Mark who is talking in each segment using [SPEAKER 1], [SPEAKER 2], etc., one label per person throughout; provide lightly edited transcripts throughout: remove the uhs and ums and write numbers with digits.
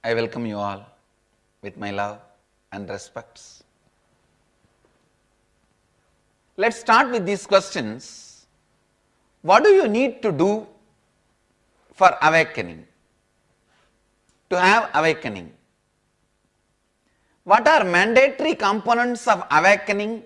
[SPEAKER 1] I welcome you all with my love and respects. Let's start with these questions. What do you need to do for awakening? To have awakening. What are mandatory components of awakening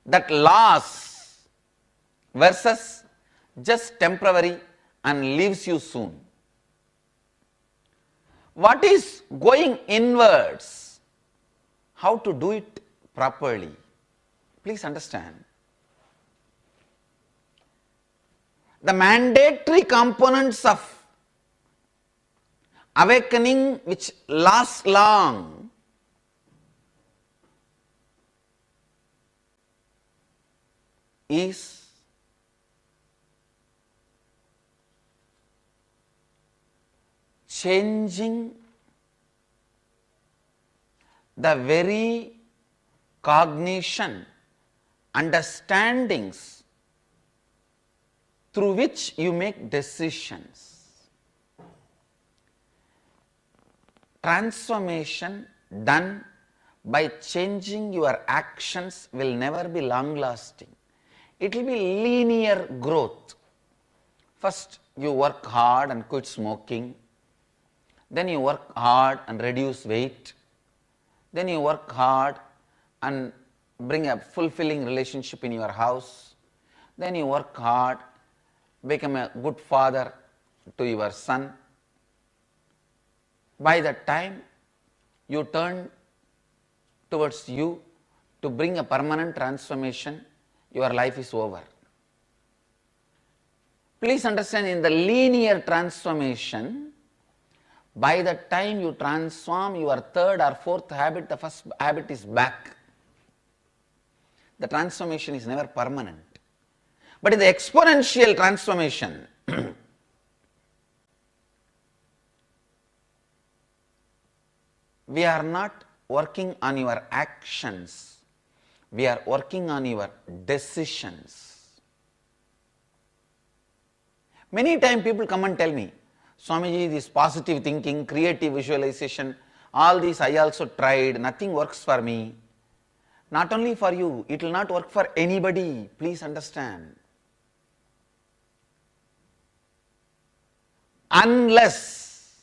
[SPEAKER 1] that lasts versus just temporary and leaves you soon? What is going inwards? How to do it properly? Please understand. The mandatory components of awakening which lasts long is changing the very cognition, understandings through which you make decisions. Transformation done by changing your actions will never be long lasting. It will be linear growth. First you work hard and quit smoking, then you work hard and reduce weight, then you work hard and bring a fulfilling relationship in your house, then you work hard, become a good father to your son. By the time you turn towards you to bring a permanent transformation, your life is over. Please understand, in the linear transformation, by the time you transform your third or fourth habit, the first habit is back. The transformation is never permanent. But in the exponential transformation, we are not working on your actions, we are working on your decisions. Many times people come and tell me, Swamiji, this positive thinking, creative visualization, all these I also tried, nothing works for me. Not only for you, it will not work for anybody, please understand. Unless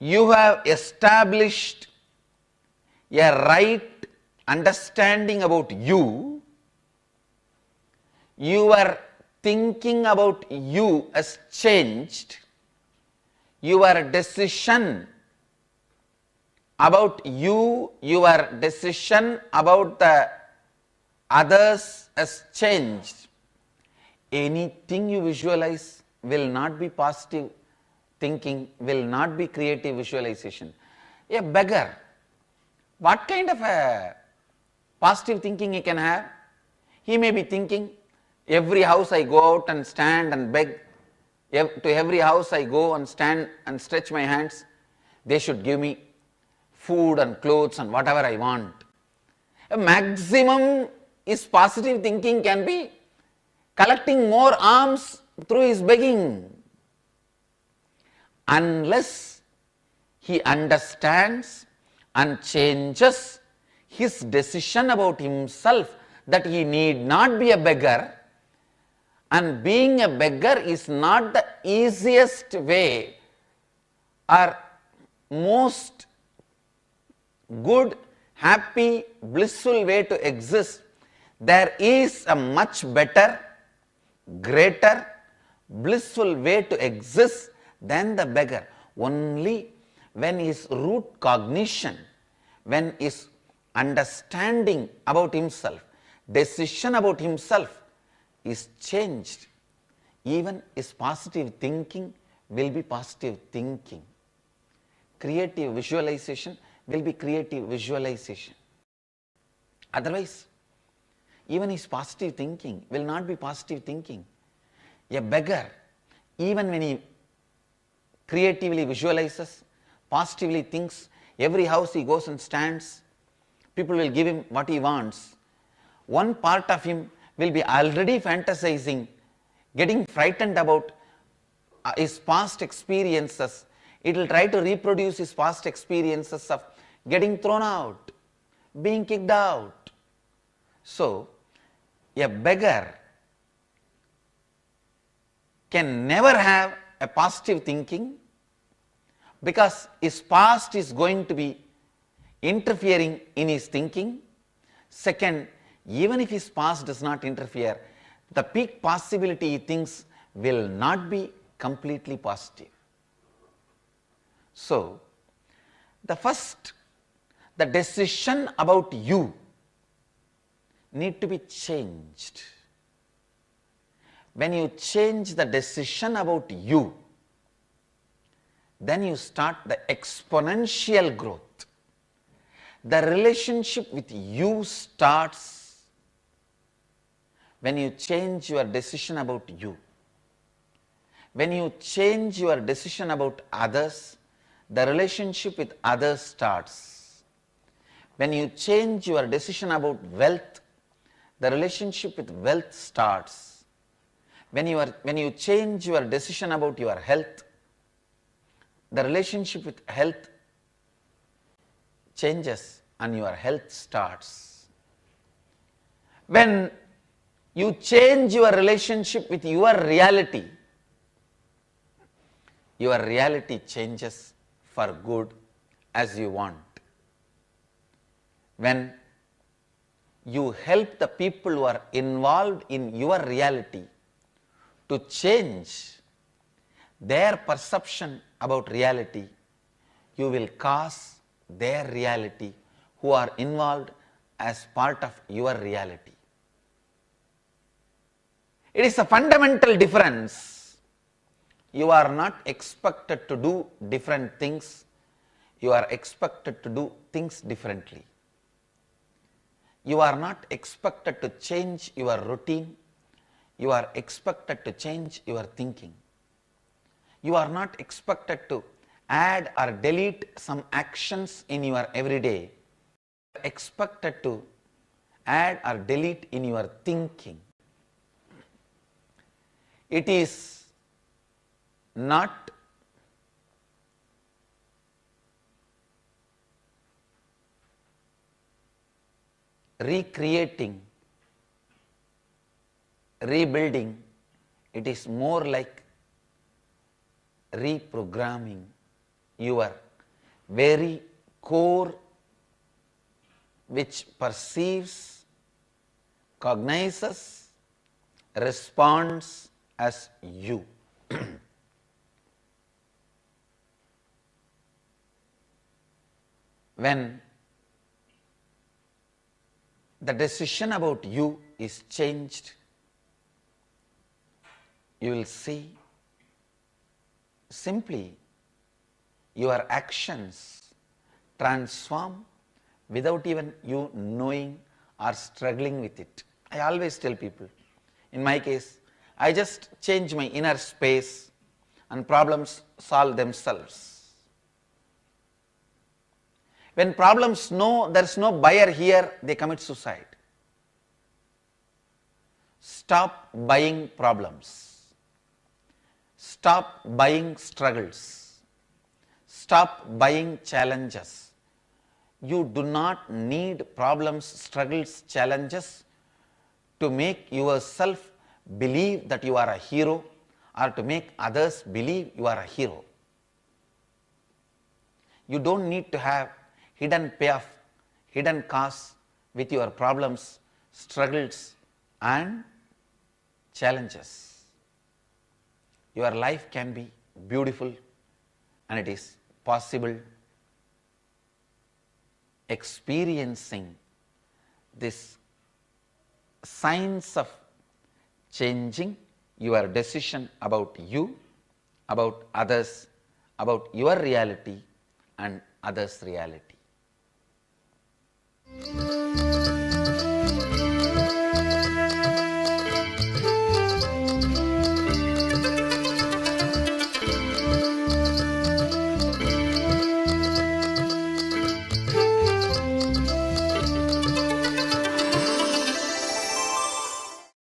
[SPEAKER 1] you have established a right understanding about you, your thinking about you has changed, your decision about you, your decision about the others has changed. Anything you visualize will not be positive thinking, will not be creative visualization. A beggar, what kind of a positive thinking he can have? He may be thinking, every house I go out and stand and beg, to every house I go and stand and stretch my hands, they should give me food and clothes and whatever I want. A maximum is positive thinking can be collecting more alms through his begging. Unless he understands and changes his decision about himself that he need not be a beggar, and being a beggar is not the easiest way or most good, happy, blissful way to exist. There is a much better, greater, blissful way to exist than the beggar. Only when his root cognition, when his understanding about himself, decision about himself is changed, even his positive thinking will be positive thinking. Creative visualization will be creative visualization. Otherwise, even his positive thinking will not be positive thinking. A beggar, even when he creatively visualizes, positively thinks, every house he goes and stands, people will give him what he wants. One part of him will be already fantasizing, getting frightened about his past experiences, It will try to reproduce his past experiences of getting thrown out, being kicked out. So, a beggar can never have a positive thinking because his past is going to be interfering in his thinking. Second, even if his past does not interfere, the peak possibility he thinks will not be completely positive. So, the decision about you need to be changed. When you change the decision about you, then you start the exponential growth. The relationship with you starts when you change your decision about you. When you change your decision about others, the relationship with others starts. When you change your decision about wealth, the relationship with wealth starts. When you change your decision about your health, the relationship with health changes and your health starts. When you change your relationship with your reality changes for good as you want. When you help the people who are involved in your reality to change their perception about reality, you will cause their reality who are involved as part of your reality. It is a fundamental difference. You are not expected to do different things, you are expected to do things differently. You are not expected to change your routine, you are expected to change your thinking. You are not expected to add or delete some actions in your everyday. You are expected to add or delete in your thinking. It is not recreating, rebuilding, it is more like reprogramming your very core which perceives, cognizes, responds as you. When the decision about you is changed, you will see simply your actions transform without even you knowing or struggling with it. I always tell people, in my case, I just change my inner space and problems solve themselves. When problems know there is no buyer here, they commit suicide. Stop buying problems. Stop buying struggles. Stop buying challenges. You do not need problems, struggles, challenges to make yourself believe that you are a hero or to make others believe you are a hero. You don't need to have hidden payoff, hidden costs with your problems, struggles and challenges. Your life can be beautiful and it is possible. Experiencing this science of changing your decision about you, about others, about your reality and others' reality.